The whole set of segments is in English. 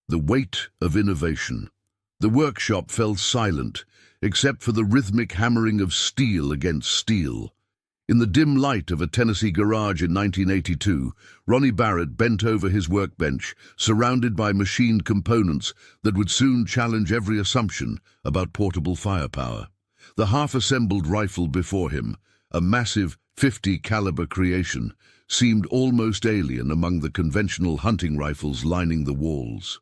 The weight of innovation. The workshop fell silent, except for the rhythmic hammering of steel against steel. In the dim light of a Tennessee garage in 1982, Ronnie Barrett bent over his workbench, surrounded by machined components that would soon challenge every assumption about portable firepower. The half-assembled rifle before him, a massive .50 caliber creation, seemed almost alien among the conventional hunting rifles lining the walls.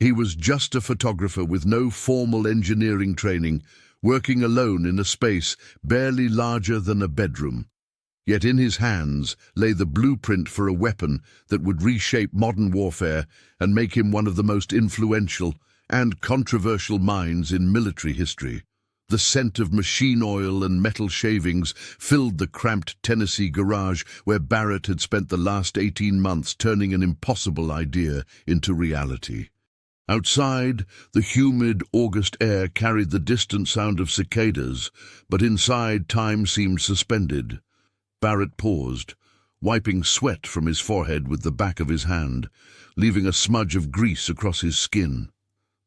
He was just a photographer with no formal engineering training, working alone in a space barely larger than a bedroom. Yet in his hands lay the blueprint for a weapon that would reshape modern warfare and make him one of the most influential and controversial minds in military history. The scent of machine oil and metal shavings filled the cramped Tennessee garage where Barrett had spent the last 18 months turning an impossible idea into reality. Outside, the humid August air carried the distant sound of cicadas, but inside time seemed suspended. Barrett paused, wiping sweat from his forehead with the back of his hand, leaving a smudge of grease across his skin.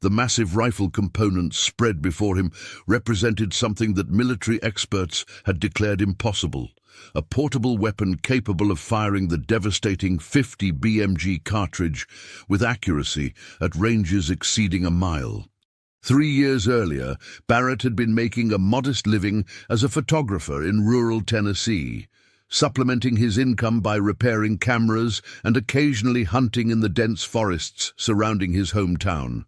The massive rifle components spread before him represented something that military experts had declared impossible: a portable weapon capable of firing the devastating .50 BMG cartridge with accuracy at ranges exceeding a mile. 3 years earlier, Barrett had been making a modest living as a photographer in rural Tennessee, supplementing his income by repairing cameras and occasionally hunting in the dense forests surrounding his hometown.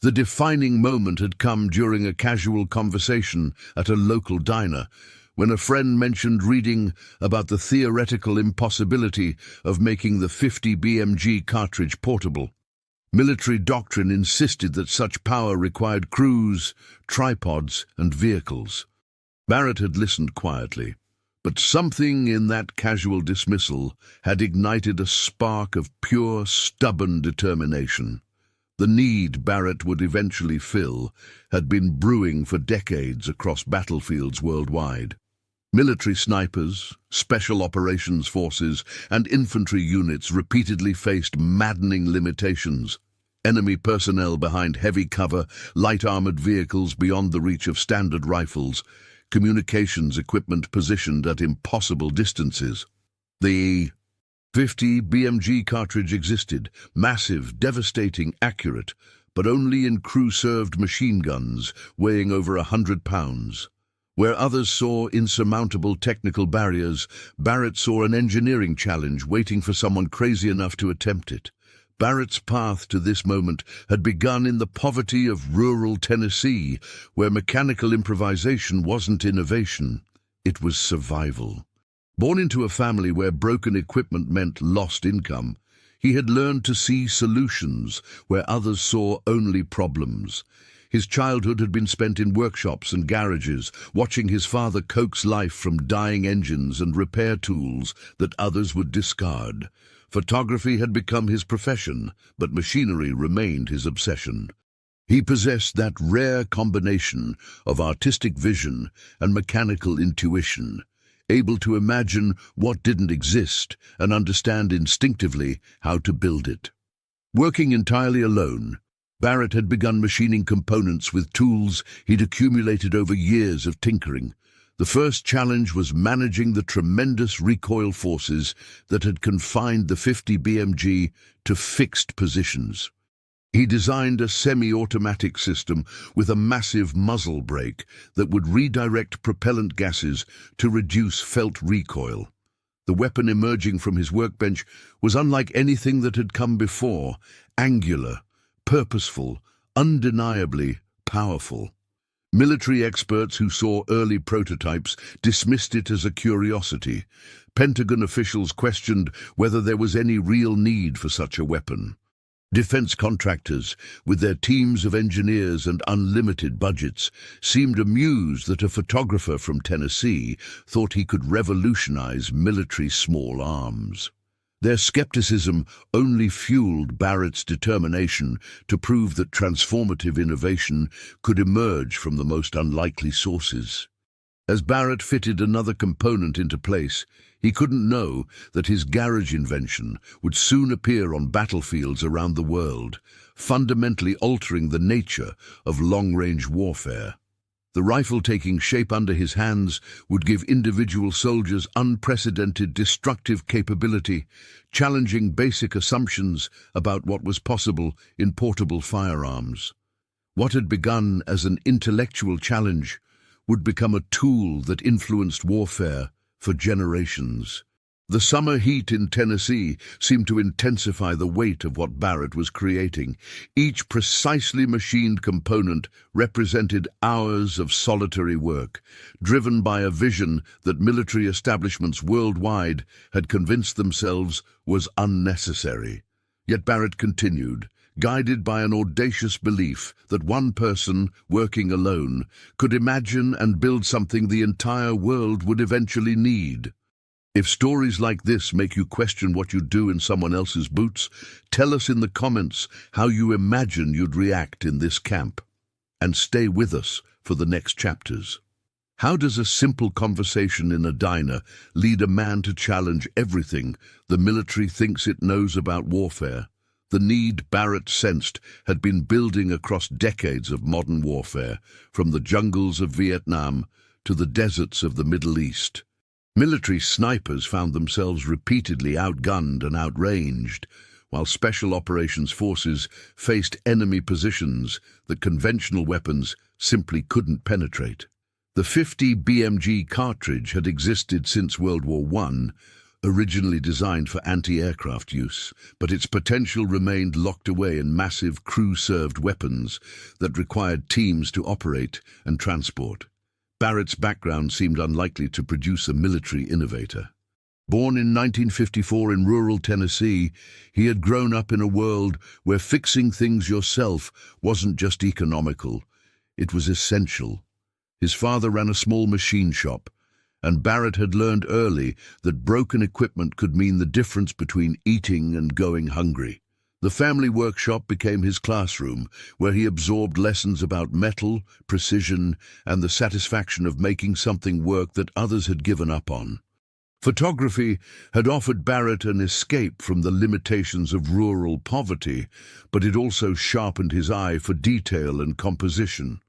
The defining moment had come during a casual conversation at a local diner, when a friend mentioned reading about the theoretical impossibility of making the .50 BMG cartridge portable. Military doctrine insisted that such power required crews, tripods, and vehicles. Barrett had listened quietly, but something in that casual dismissal had ignited a spark of pure, stubborn determination. The need Barrett would eventually fill had been brewing for decades across battlefields worldwide. Military snipers, special operations forces, and infantry units repeatedly faced maddening limitations. Enemy personnel behind heavy cover, light-armored vehicles beyond the reach of standard rifles, communications equipment positioned at impossible distances. The .50 BMG cartridge existed, massive, devastating, accurate, but only in crew-served machine guns weighing over 100 pounds. Where others saw insurmountable technical barriers, Barrett saw an engineering challenge waiting for someone crazy enough to attempt it. Barrett's path to this moment had begun in the poverty of rural Tennessee, where mechanical improvisation wasn't innovation, it was survival. Born into a family where broken equipment meant lost income, he had learned to see solutions where others saw only problems. His childhood had been spent in workshops and garages, watching his father coax life from dying engines and repair tools that others would discard. Photography had become his profession, but machinery remained his obsession. He possessed that rare combination of artistic vision and mechanical intuition, able to imagine what didn't exist and understand instinctively how to build it. Working entirely alone, Barrett had begun machining components with tools he'd accumulated over years of tinkering. The first challenge was managing the tremendous recoil forces that had confined the .50 BMG to fixed positions. He designed a semi-automatic system with a massive muzzle brake that would redirect propellant gases to reduce felt recoil. The weapon emerging from his workbench was unlike anything that had come before: angular, purposeful, undeniably powerful. Military experts who saw early prototypes dismissed it as a curiosity. Pentagon officials questioned whether there was any real need for such a weapon. Defense contractors, with their teams of engineers and unlimited budgets, seemed amused that a photographer from Tennessee thought he could revolutionize military small arms. Their skepticism only fueled Barrett's determination to prove that transformative innovation could emerge from the most unlikely sources. As Barrett fitted another component into place, he couldn't know that his garage invention would soon appear on battlefields around the world, fundamentally altering the nature of long-range warfare. The rifle taking shape under his hands would give individual soldiers unprecedented destructive capability, challenging basic assumptions about what was possible in portable firearms. What had begun as an intellectual challenge would become a tool that influenced warfare for generations. The summer heat in Tennessee seemed to intensify the weight of what Barrett was creating. Each precisely machined component represented hours of solitary work, driven by a vision that military establishments worldwide had convinced themselves was unnecessary. Yet Barrett continued, guided by an audacious belief that one person, working alone, could imagine and build something the entire world would eventually need. If stories like this make you question what you'd do in someone else's boots, tell us in the comments how you imagine you'd react in this camp. And stay with us for the next chapters. How does a simple conversation in a diner lead a man to challenge everything the military thinks it knows about warfare? The need Barrett sensed had been building across decades of modern warfare, from the jungles of Vietnam to the deserts of the Middle East. Military snipers found themselves repeatedly outgunned and outranged, while special operations forces faced enemy positions that conventional weapons simply couldn't penetrate. The 50 BMG cartridge had existed since World War I, originally designed for anti-aircraft use, but its potential remained locked away in massive crew-served weapons that required teams to operate and transport. Barrett's background seemed unlikely to produce a military innovator. Born in 1954 in rural Tennessee, he had grown up in a world where fixing things yourself wasn't just economical, it was essential. His father ran a small machine shop, and Barrett had learned early that broken equipment could mean the difference between eating and going hungry. The family workshop became his classroom, where he absorbed lessons about metal, precision, and the satisfaction of making something work that others had given up on. Photography had offered Barrett an escape from the limitations of rural poverty, but it also sharpened his eye for detail and composition.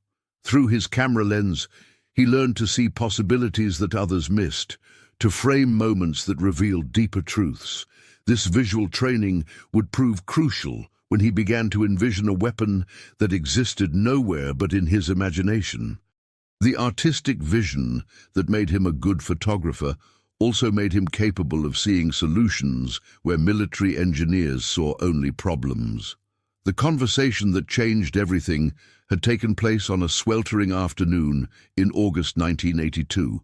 Through his camera lens, he learned to see possibilities that others missed, to frame moments that revealed deeper truths. This visual training would prove crucial when he began to envision a weapon that existed nowhere but in his imagination. The artistic vision that made him a good photographer also made him capable of seeing solutions where military engineers saw only problems. The conversation that changed everything had taken place on a sweltering afternoon in August 1982.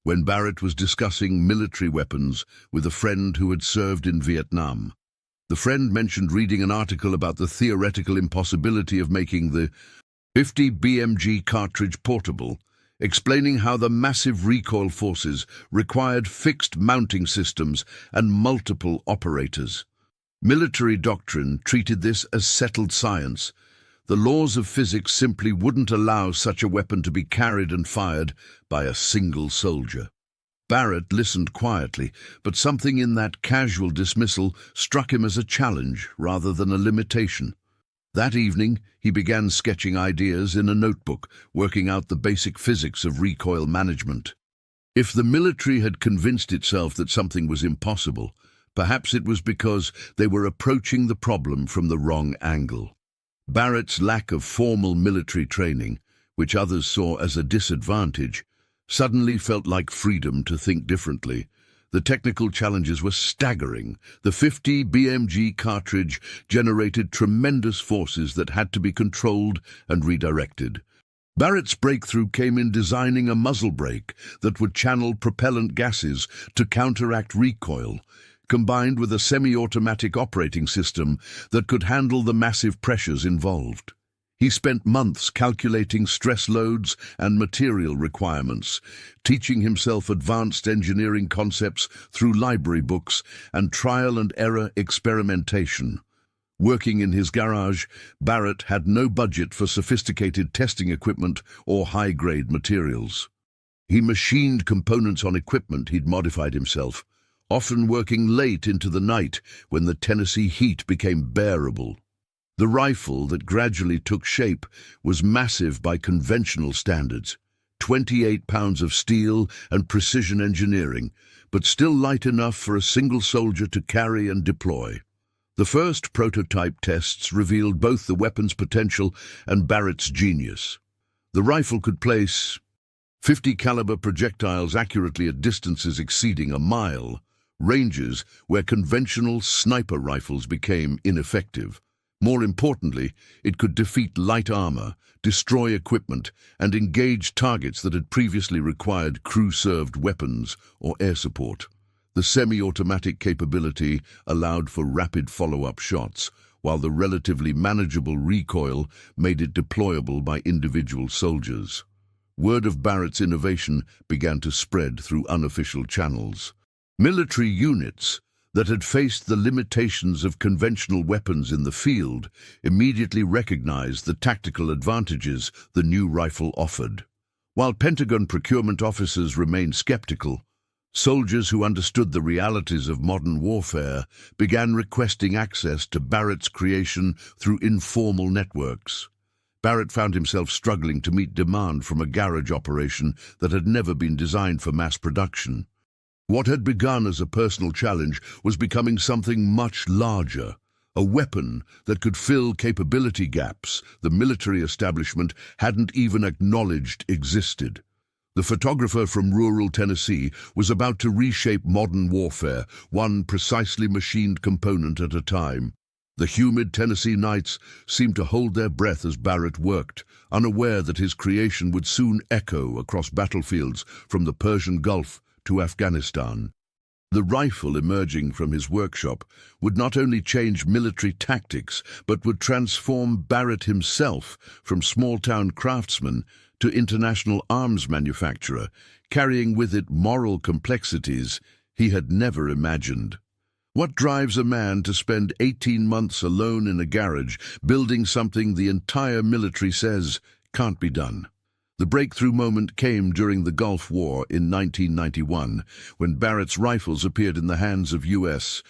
When Barrett was discussing military weapons with a friend who had served in Vietnam. The friend mentioned reading an article about the theoretical impossibility of making the 50 BMG cartridge portable, explaining how the massive recoil forces required fixed mounting systems and multiple operators. Military doctrine treated this as settled science. The laws of physics simply wouldn't allow such a weapon to be carried and fired by a single soldier. Barrett listened quietly, but something in that casual dismissal struck him as a challenge rather than a limitation. That evening, he began sketching ideas in a notebook, working out the basic physics of recoil management. If the military had convinced itself that something was impossible, perhaps it was because they were approaching the problem from the wrong angle. Barrett's lack of formal military training, which others saw as a disadvantage, suddenly felt like freedom to think differently. The technical challenges were staggering. The 50 BMG cartridge generated tremendous forces that had to be controlled and redirected. Barrett's breakthrough came in designing a muzzle brake that would channel propellant gases to counteract recoil, combined with a semi-automatic operating system that could handle the massive pressures involved. He spent months calculating stress loads and material requirements, teaching himself advanced engineering concepts through library books and trial-and-error experimentation. Working in his garage, Barrett had no budget for sophisticated testing equipment or high-grade materials. He machined components on equipment he'd modified himself, often working late into the night when the Tennessee heat became bearable. The rifle that gradually took shape was massive by conventional standards, 28 pounds of steel and precision engineering, but still light enough for a single soldier to carry and deploy. The first prototype tests revealed both the weapon's potential and Barrett's genius. The rifle could place 50 caliber projectiles accurately at distances exceeding a mile, ranges where conventional sniper rifles became ineffective. More importantly, it could defeat light armor, destroy equipment, and engage targets that had previously required crew-served weapons or air support. The semi-automatic capability allowed for rapid follow-up shots, while the relatively manageable recoil made it deployable by individual soldiers. Word of Barrett's innovation began to spread through unofficial channels. Military units that had faced the limitations of conventional weapons in the field immediately recognized the tactical advantages the new rifle offered. While Pentagon procurement officers remained skeptical, soldiers who understood the realities of modern warfare began requesting access to Barrett's creation through informal networks. Barrett found himself struggling to meet demand from a garage operation that had never been designed for mass production. What had begun as a personal challenge was becoming something much larger, a weapon that could fill capability gaps the military establishment hadn't even acknowledged existed. The photographer from rural Tennessee was about to reshape modern warfare, one precisely machined component at a time. The humid Tennessee nights seemed to hold their breath as Barrett worked, unaware that his creation would soon echo across battlefields from the Persian Gulf to Afghanistan. The rifle emerging from his workshop would not only change military tactics, but would transform Barrett himself from small-town craftsman to international arms manufacturer, carrying with it moral complexities he had never imagined. What drives a man to spend 18 months alone in a garage building something the entire military says can't be done? The breakthrough moment came during the Gulf War in 1991, when Barrett's rifles appeared in the hands of U.S.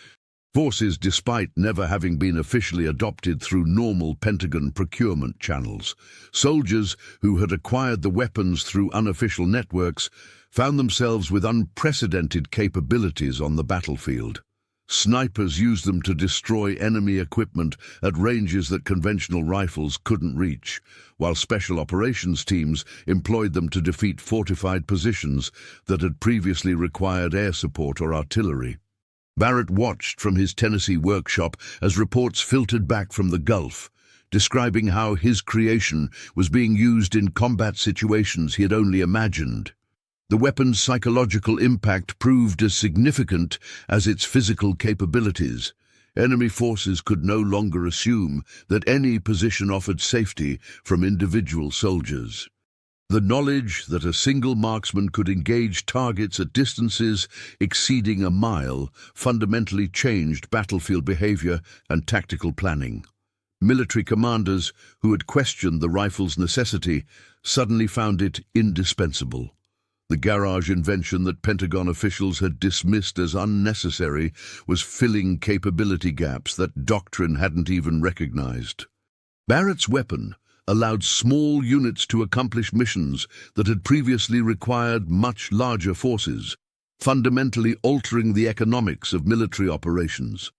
forces despite never having been officially adopted through normal Pentagon procurement channels. Soldiers who had acquired the weapons through unofficial networks found themselves with unprecedented capabilities on the battlefield. Snipers used them to destroy enemy equipment at ranges that conventional rifles couldn't reach, while special operations teams employed them to defeat fortified positions that had previously required air support or artillery. Barrett watched from his Tennessee workshop as reports filtered back from the Gulf, describing how his creation was being used in combat situations he had only imagined. The weapon's psychological impact proved as significant as its physical capabilities. Enemy forces could no longer assume that any position offered safety from individual soldiers. The knowledge that a single marksman could engage targets at distances exceeding a mile fundamentally changed battlefield behavior and tactical planning. Military commanders who had questioned the rifle's necessity suddenly found it indispensable. The garage invention that Pentagon officials had dismissed as unnecessary was filling capability gaps that doctrine hadn't even recognized. Barrett's weapon allowed small units to accomplish missions that had previously required much larger forces, fundamentally altering the economics of military operations.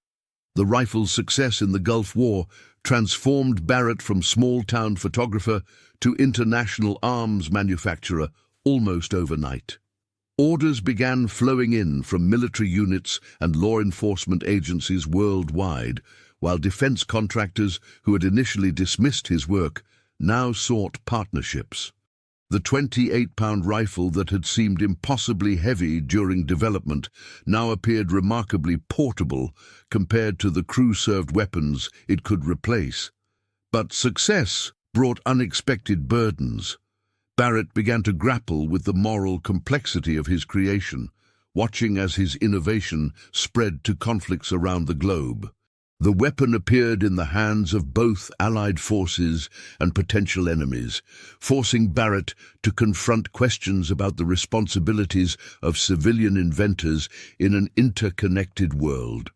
The rifle's success in the Gulf War transformed Barrett from small-town photographer to international arms manufacturer almost overnight. Orders began flowing in from military units and law enforcement agencies worldwide, while defense contractors who had initially dismissed his work now sought partnerships. The 28-pound rifle that had seemed impossibly heavy during development now appeared remarkably portable compared to the crew-served weapons it could replace. But success brought unexpected burdens. Barrett began to grapple with the moral complexity of his creation, watching as his innovation spread to conflicts around the globe. The weapon appeared in the hands of both Allied forces and potential enemies, forcing Barrett to confront questions about the responsibilities of civilian inventors in an interconnected world.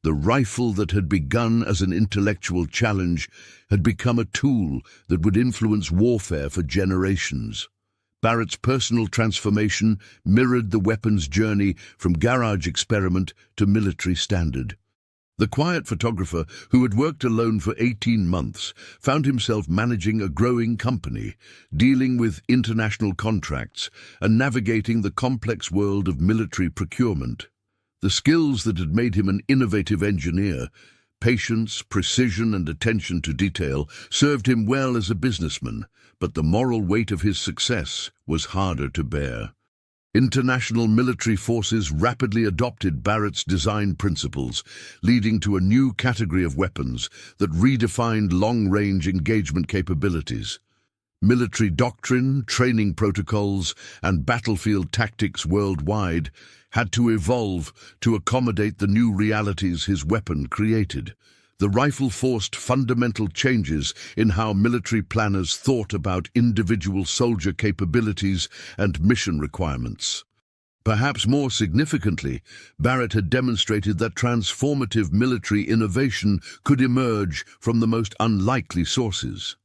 The rifle that had begun as an intellectual challenge had become a tool that would influence warfare for generations. Barrett's personal transformation mirrored the weapon's journey from garage experiment to military standard. The quiet photographer, who had worked alone for 18 months, found himself managing a growing company, dealing with international contracts, and navigating the complex world of military procurement. The skills that had made him an innovative engineer, patience, precision, and attention to detail, served him well as a businessman, but the moral weight of his success was harder to bear. International military forces rapidly adopted Barrett's design principles, leading to a new category of weapons that redefined long-range engagement capabilities. Military doctrine, training protocols, and battlefield tactics worldwide had to evolve to accommodate the new realities his weapon created. The rifle forced fundamental changes in how military planners thought about individual soldier capabilities and mission requirements. Perhaps more significantly, Barrett had demonstrated that transformative military innovation could emerge from the most unlikely sources.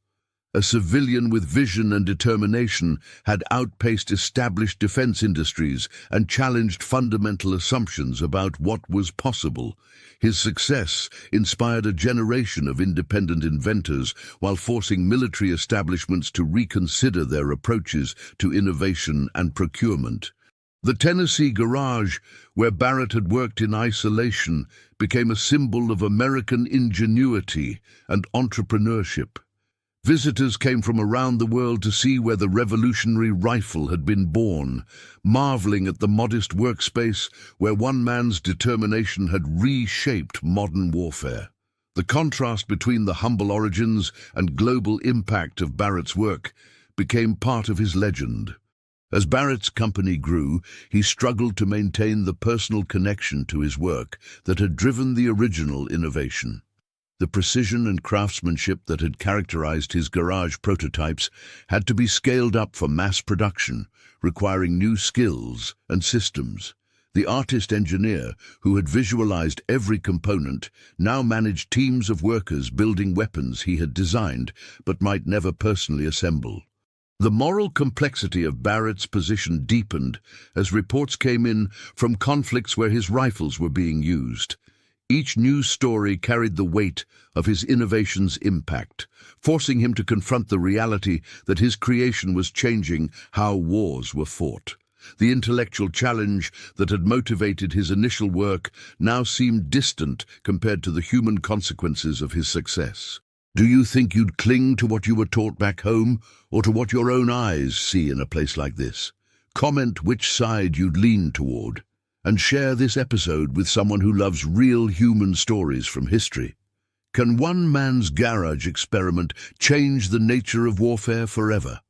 A civilian with vision and determination had outpaced established defense industries and challenged fundamental assumptions about what was possible. His success inspired a generation of independent inventors while forcing military establishments to reconsider their approaches to innovation and procurement. The Tennessee garage, where Barrett had worked in isolation, became a symbol of American ingenuity and entrepreneurship. Visitors came from around the world to see where the revolutionary rifle had been born, marveling at the modest workspace where one man's determination had reshaped modern warfare. The contrast between the humble origins and global impact of Barrett's work became part of his legend. As Barrett's company grew, he struggled to maintain the personal connection to his work that had driven the original innovation. The precision and craftsmanship that had characterized his garage prototypes had to be scaled up for mass production, requiring new skills and systems. The artist-engineer, who had visualized every component, now managed teams of workers building weapons he had designed but might never personally assemble. The moral complexity of Barrett's position deepened as reports came in from conflicts where his rifles were being used. Each news story carried the weight of his innovation's impact, forcing him to confront the reality that his creation was changing how wars were fought. The intellectual challenge that had motivated his initial work now seemed distant compared to the human consequences of his success. Do you think you'd cling to what you were taught back home, or to what your own eyes see in a place like this? Comment which side you'd lean toward, and share this episode with someone who loves real human stories from history. Can one man's garage experiment change the nature of warfare forever?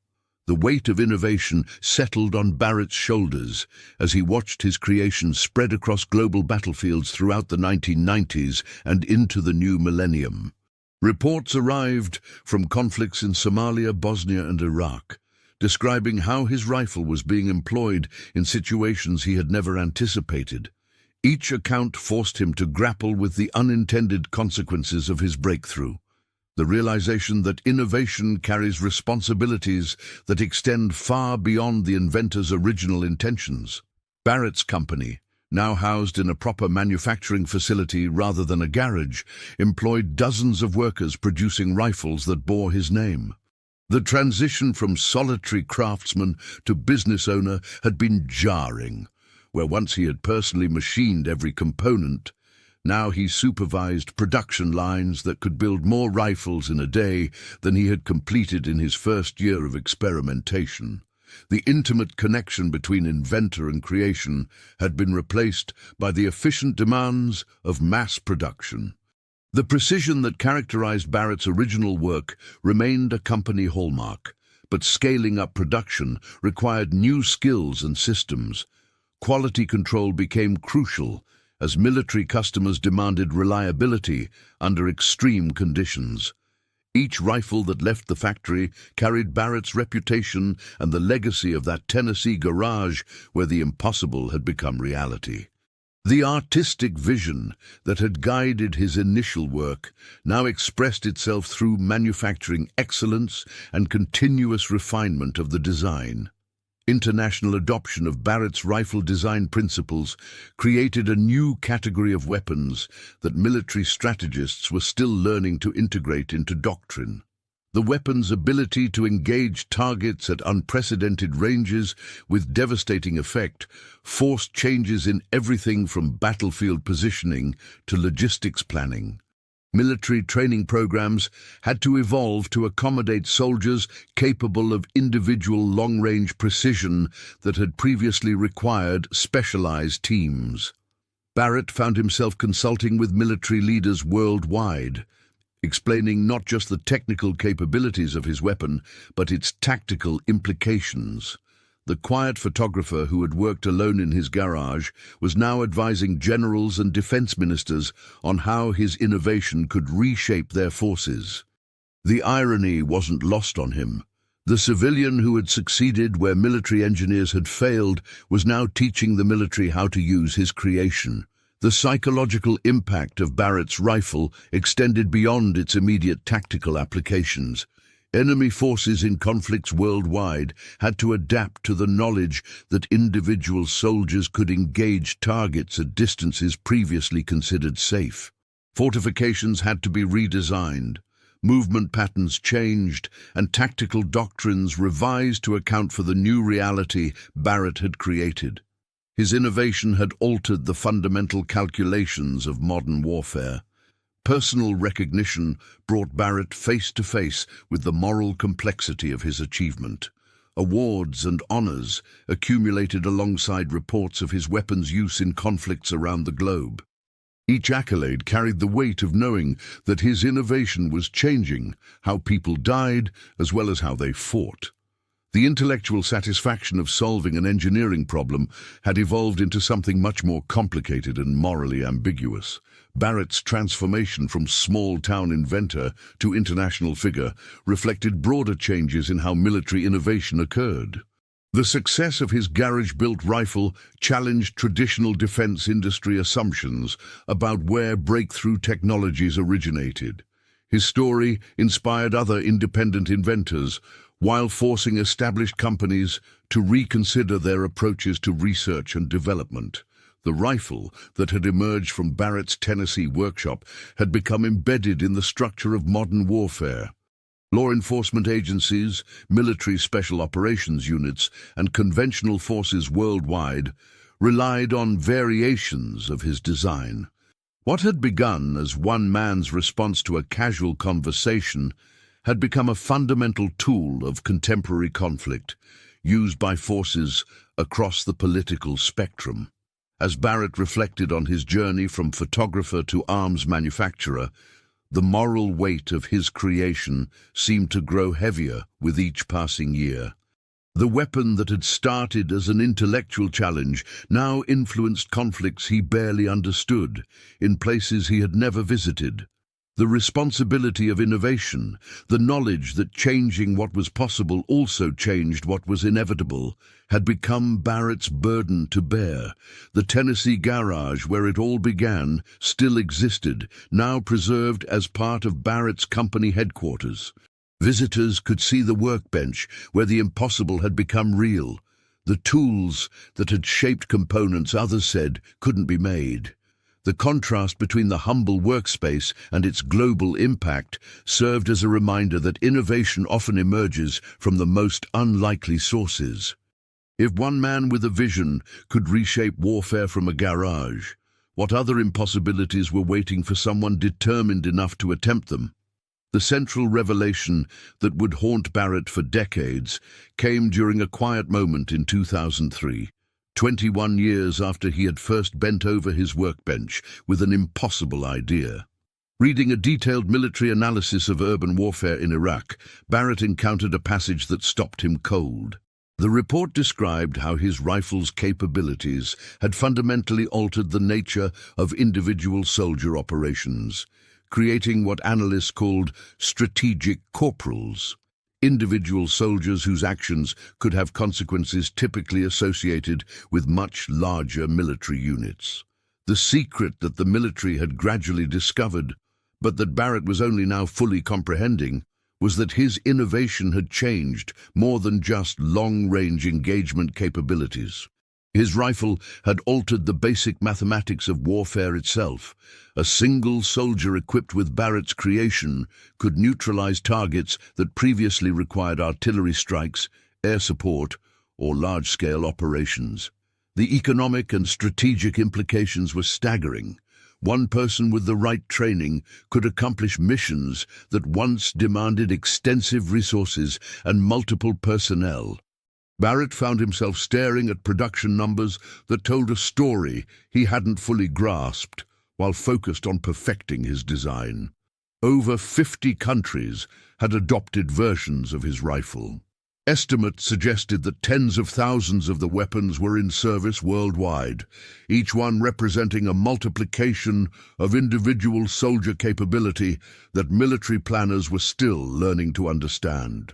The weight of innovation settled on Barrett's shoulders as he watched his creation spread across global battlefields throughout the 1990s and into the new millennium. Reports arrived from conflicts in Somalia, Bosnia, and Iraq, describing how his rifle was being employed in situations he had never anticipated. Each account forced him to grapple with the unintended consequences of his breakthrough. The realization that innovation carries responsibilities that extend far beyond the inventor's original intentions. Barrett's company, now housed in a proper manufacturing facility rather than a garage, employed dozens of workers producing rifles that bore his name. The transition from solitary craftsman to business owner had been jarring. Where once he had personally machined every component, now he supervised production lines that could build more rifles in a day than he had completed in his first year of experimentation. The intimate connection between inventor and creation had been replaced by the efficient demands of mass production. The precision that characterized Barrett's original work remained a company hallmark, but scaling up production required new skills and systems. Quality control became crucial, as military customers demanded reliability under extreme conditions. Each rifle that left the factory carried Barrett's reputation and the legacy of that Tennessee garage where the impossible had become reality. The artistic vision that had guided his initial work now expressed itself through manufacturing excellence and continuous refinement of the design. International adoption of Barrett's rifle design principles created a new category of weapons that military strategists were still learning to integrate into doctrine. The weapon's ability to engage targets at unprecedented ranges with devastating effect forced changes in everything from battlefield positioning to logistics planning. Military training programs had to evolve to accommodate soldiers capable of individual long-range precision that had previously required specialized teams. Barrett found himself consulting with military leaders worldwide, explaining not just the technical capabilities of his weapon, but its tactical implications. The quiet photographer who had worked alone in his garage was now advising generals and defense ministers on how his innovation could reshape their forces. The irony wasn't lost on him. The civilian who had succeeded where military engineers had failed was now teaching the military how to use his creation. The psychological impact of Barrett's rifle extended beyond its immediate tactical applications. Enemy forces in conflicts worldwide had to adapt to the knowledge that individual soldiers could engage targets at distances previously considered safe. Fortifications had to be redesigned, movement patterns changed, and tactical doctrines revised to account for the new reality Barrett had created. His innovation had altered the fundamental calculations of modern warfare. Personal recognition brought Barrett face to face with the moral complexity of his achievement. Awards and honors accumulated alongside reports of his weapon's use in conflicts around the globe. Each accolade carried the weight of knowing that his innovation was changing how people died as well as how they fought. The intellectual satisfaction of solving an engineering problem had evolved into something much more complicated and morally ambiguous. Barrett's transformation from small-town inventor to international figure reflected broader changes in how military innovation occurred. The success of his garage-built rifle challenged traditional defense industry assumptions about where breakthrough technologies originated. His story inspired other independent inventors, while forcing established companies to reconsider their approaches to research and development. The rifle that had emerged from Barrett's Tennessee workshop had become embedded in the structure of modern warfare. Law enforcement agencies, military special operations units, and conventional forces worldwide relied on variations of his design. What had begun as one man's response to a casual conversation had become a fundamental tool of contemporary conflict, used by forces across the political spectrum. As Barrett reflected on his journey from photographer to arms manufacturer, the moral weight of his creation seemed to grow heavier with each passing year. The weapon that had started as an intellectual challenge now influenced conflicts he barely understood, in places he had never visited. The responsibility of innovation, the knowledge that changing what was possible also changed what was inevitable, had become Barrett's burden to bear. The Tennessee garage where it all began still existed, now preserved as part of Barrett's company headquarters. Visitors could see the workbench where the impossible had become real, the tools that had shaped components others said couldn't be made. The contrast between the humble workspace and its global impact served as a reminder that innovation often emerges from the most unlikely sources. If one man with a vision could reshape warfare from a garage, what other impossibilities were waiting for someone determined enough to attempt them? The central revelation that would haunt Barrett for decades came during a quiet moment in 2003. 21 years after he had first bent over his workbench with an impossible idea. Reading a detailed military analysis of urban warfare in Iraq, Barrett encountered a passage that stopped him cold. The report described how his rifle's capabilities had fundamentally altered the nature of individual soldier operations, creating what analysts called strategic corporals, individual soldiers whose actions could have consequences typically associated with much larger military units. The secret that the military had gradually discovered, but that Barrett was only now fully comprehending, was that his innovation had changed more than just long-range engagement capabilities. His rifle had altered the basic mathematics of warfare itself. A single soldier equipped with Barrett's creation could neutralize targets that previously required artillery strikes, air support, or large-scale operations. The economic and strategic implications were staggering. One person with the right training could accomplish missions that once demanded extensive resources and multiple personnel. Barrett found himself staring at production numbers that told a story he hadn't fully grasped while focused on perfecting his design. Over 50 countries had adopted versions of his rifle. Estimates suggested that tens of thousands of the weapons were in service worldwide, each one representing a multiplication of individual soldier capability that military planners were still learning to understand.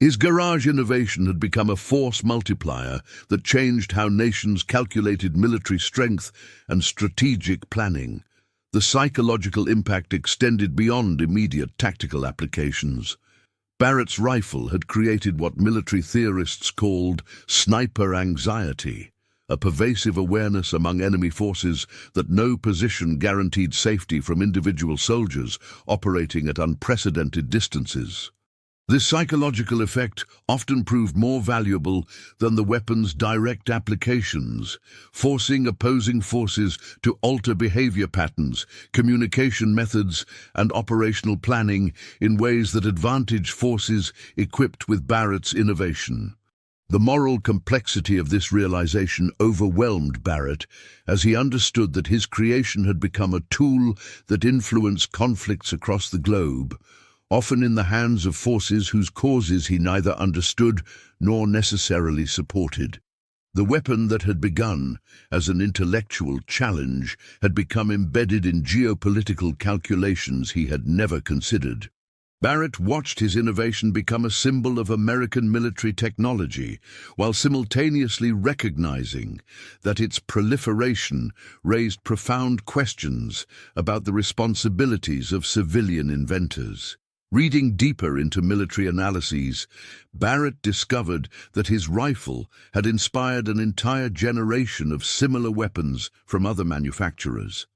His garage innovation had become a force multiplier that changed how nations calculated military strength and strategic planning. The psychological impact extended beyond immediate tactical applications. Barrett's rifle had created what military theorists called sniper anxiety, a pervasive awareness among enemy forces that no position guaranteed safety from individual soldiers operating at unprecedented distances. This psychological effect often proved more valuable than the weapon's direct applications, forcing opposing forces to alter behavior patterns, communication methods, and operational planning in ways that advantaged forces equipped with Barrett's innovation. The moral complexity of this realization overwhelmed Barrett as he understood that his creation had become a tool that influenced conflicts across the globe, often in the hands of forces whose causes he neither understood nor necessarily supported. The weapon that had begun as an intellectual challenge had become embedded in geopolitical calculations he had never considered. Barrett watched his innovation become a symbol of American military technology, while simultaneously recognizing that its proliferation raised profound questions about the responsibilities of civilian inventors. Reading deeper into military analyses, Barrett discovered that his rifle had inspired an entire generation of similar weapons from other manufacturers.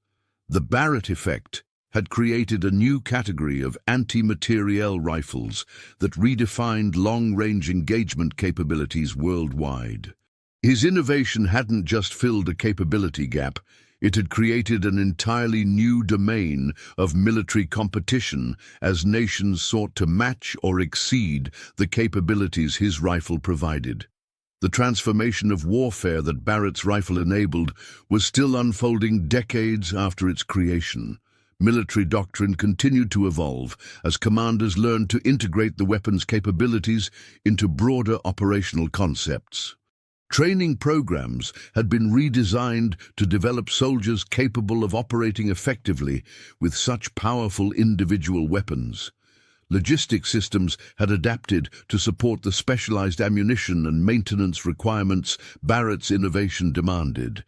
The Barrett effect had created a new category of anti-materiel rifles that redefined long-range engagement capabilities worldwide. His innovation hadn't just filled a capability gap, it had created an entirely new domain of military competition as nations sought to match or exceed the capabilities his rifle provided. The transformation of warfare that Barrett's rifle enabled was still unfolding decades after its creation. Military doctrine continued to evolve as commanders learned to integrate the weapon's capabilities into broader operational concepts. Training programs had been redesigned to develop soldiers capable of operating effectively with such powerful individual weapons. Logistics systems had adapted to support the specialized ammunition and maintenance requirements Barrett's innovation demanded.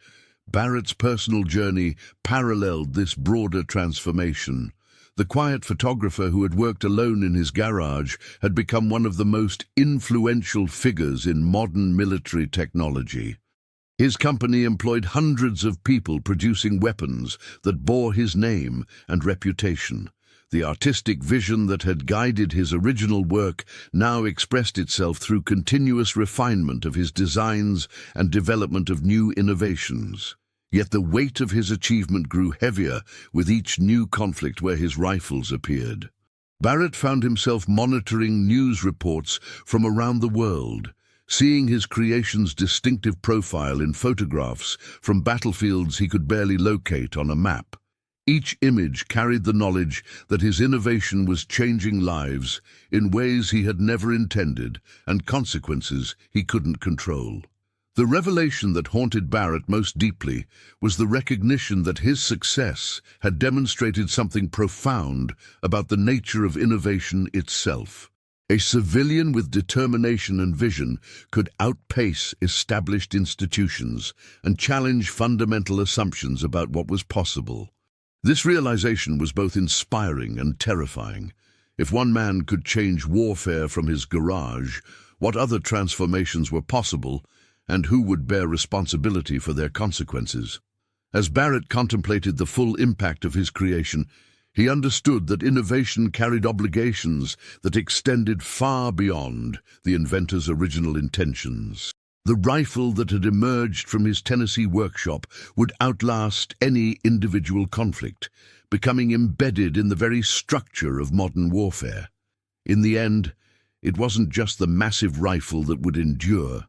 Barrett's personal journey paralleled this broader transformation. The quiet photographer who had worked alone in his garage had become one of the most influential figures in modern military technology. His company employed hundreds of people producing weapons that bore his name and reputation. The artistic vision that had guided his original work now expressed itself through continuous refinement of his designs and development of new innovations. Yet the weight of his achievement grew heavier with each new conflict where his rifles appeared. Barrett found himself monitoring news reports from around the world, seeing his creation's distinctive profile in photographs from battlefields he could barely locate on a map. Each image carried the knowledge that his innovation was changing lives in ways he had never intended and consequences he couldn't control. The revelation that haunted Barrett most deeply was the recognition that his success had demonstrated something profound about the nature of innovation itself. A civilian with determination and vision could outpace established institutions and challenge fundamental assumptions about what was possible. This realization was both inspiring and terrifying. If one man could change warfare from his garage, what other transformations were possible, and who would bear responsibility for their consequences? As Barrett contemplated the full impact of his creation, he understood that innovation carried obligations that extended far beyond the inventor's original intentions. The rifle that had emerged from his Tennessee workshop would outlast any individual conflict, becoming embedded in the very structure of modern warfare. In the end, it wasn't just the massive rifle that would endure.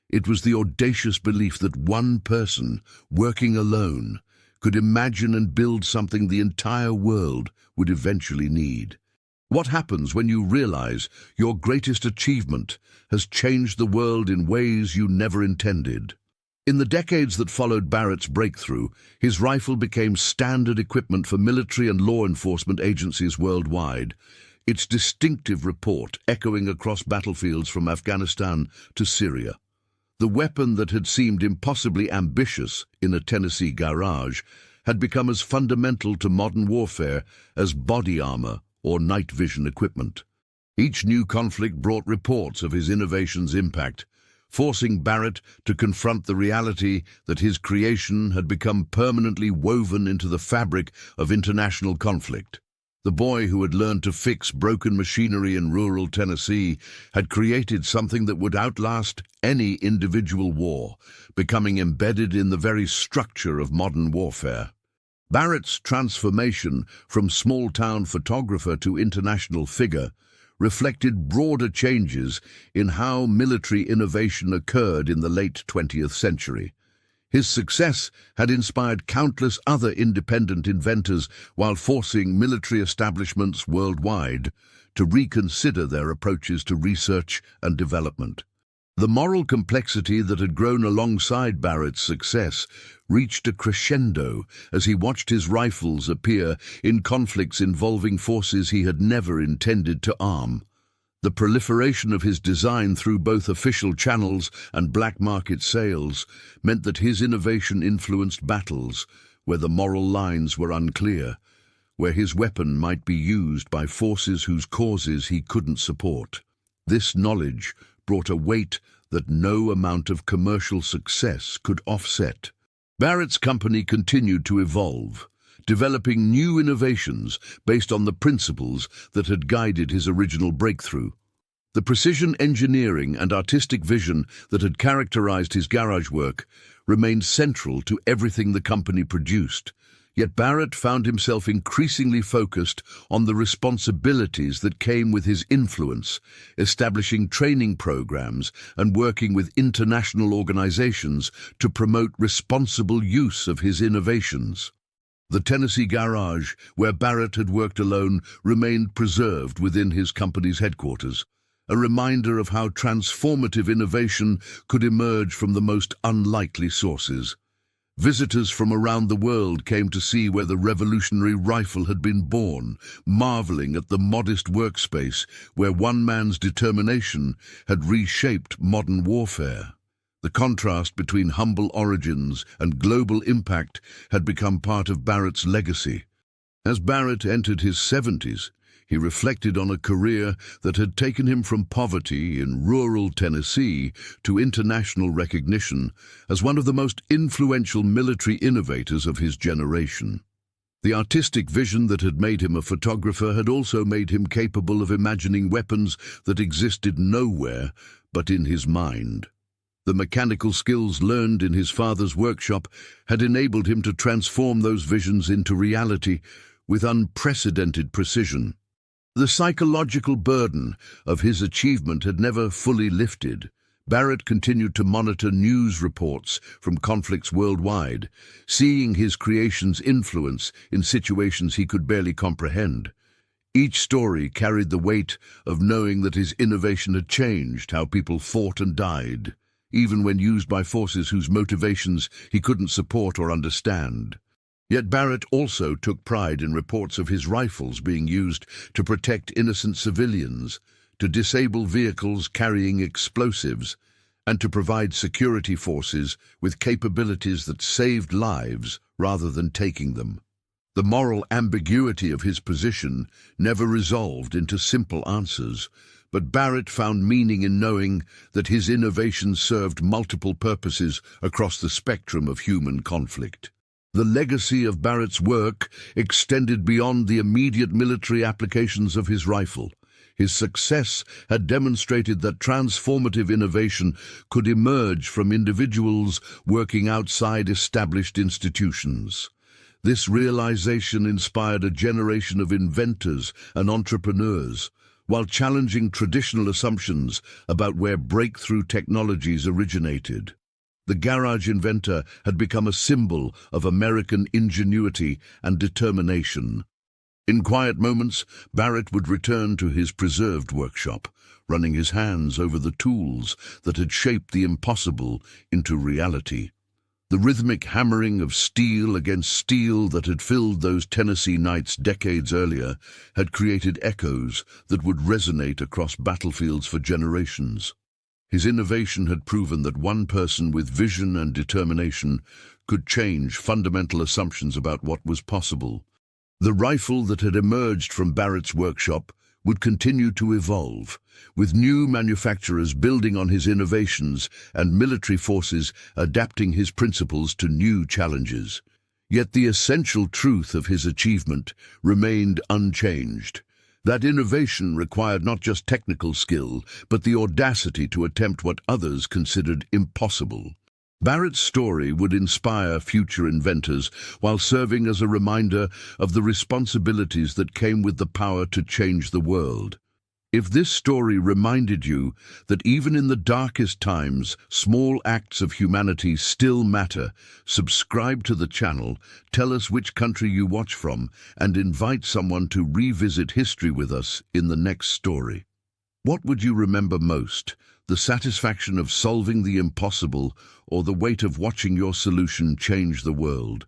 It was the audacious belief that one person, working alone, could imagine and build something the entire world would eventually need. What happens when you realize your greatest achievement has changed the world in ways you never intended? In the decades that followed Barrett's breakthrough, his rifle became standard equipment for military and law enforcement agencies worldwide, its distinctive report echoing across battlefields from Afghanistan to Syria. The weapon that had seemed impossibly ambitious in a Tennessee garage had become as fundamental to modern warfare as body armor or night vision equipment. Each new conflict brought reports of his innovation's impact, forcing Barrett to confront the reality that his creation had become permanently woven into the fabric of international conflict. The boy who had learned to fix broken machinery in rural Tennessee had created something that would outlast any individual war, becoming embedded in the very structure of modern warfare. Barrett's transformation from small-town photographer to international figure reflected broader changes in how military innovation occurred in the late 20th century. His success had inspired countless other independent inventors while forcing military establishments worldwide to reconsider their approaches to research and development. The moral complexity that had grown alongside Barrett's success reached a crescendo as he watched his rifles appear in conflicts involving forces he had never intended to arm. The proliferation of his design through both official channels and black market sales meant that his innovation influenced battles where the moral lines were unclear, where his weapon might be used by forces whose causes he couldn't support. This knowledge brought a weight that no amount of commercial success could offset. Barrett's company continued to evolve, developing new innovations based on the principles that had guided his original breakthrough. The precision engineering and artistic vision that had characterized his garage work remained central to everything the company produced, yet Barrett found himself increasingly focused on the responsibilities that came with his influence, establishing training programs and working with international organizations to promote responsible use of his innovations. The Tennessee garage, where Barrett had worked alone, remained preserved within his company's headquarters, a reminder of how transformative innovation could emerge from the most unlikely sources. Visitors from around the world came to see where the revolutionary rifle had been born, marveling at the modest workspace where one man's determination had reshaped modern warfare. The contrast between humble origins and global impact had become part of Barrett's legacy. As Barrett entered his 70s, he reflected on a career that had taken him from poverty in rural Tennessee to international recognition as one of the most influential military innovators of his generation. The artistic vision that had made him a photographer had also made him capable of imagining weapons that existed nowhere but in his mind. The mechanical skills learned in his father's workshop had enabled him to transform those visions into reality with unprecedented precision. The psychological burden of his achievement had never fully lifted, Barrett continued to monitor news reports from conflicts worldwide, seeing his creation's influence in situations he could barely comprehend. Each story carried the weight of knowing that his innovation had changed how people fought and died, even when used by forces whose motivations he couldn't support or understand. Yet Barrett also took pride in reports of his rifles being used to protect innocent civilians, to disable vehicles carrying explosives, and to provide security forces with capabilities that saved lives rather than taking them. The moral ambiguity of his position never resolved into simple answers, but Barrett found meaning in knowing that his innovations served multiple purposes across the spectrum of human conflict. The legacy of Barrett's work extended beyond the immediate military applications of his rifle. His success had demonstrated that transformative innovation could emerge from individuals working outside established institutions. This realization inspired a generation of inventors and entrepreneurs, while challenging traditional assumptions about where breakthrough technologies originated. The garage inventor had become a symbol of American ingenuity and determination. In quiet moments, Barrett would return to his preserved workshop, running his hands over the tools that had shaped the impossible into reality. The rhythmic hammering of steel against steel that had filled those Tennessee nights decades earlier had created echoes that would resonate across battlefields for generations. His innovation had proven that one person with vision and determination could change fundamental assumptions about what was possible. The rifle that had emerged from Barrett's workshop would continue to evolve, with new manufacturers building on his innovations and military forces adapting his principles to new challenges. Yet the essential truth of his achievement remained unchanged. That innovation required not just technical skill, but the audacity to attempt what others considered impossible. Barrett's story would inspire future inventors while serving as a reminder of the responsibilities that came with the power to change the world. If this story reminded you that even in the darkest times, small acts of humanity still matter, subscribe to the channel, tell us which country you watch from, and invite someone to revisit history with us in the next story. What would you remember most? The satisfaction of solving the impossible, or the weight of watching your solution change the world?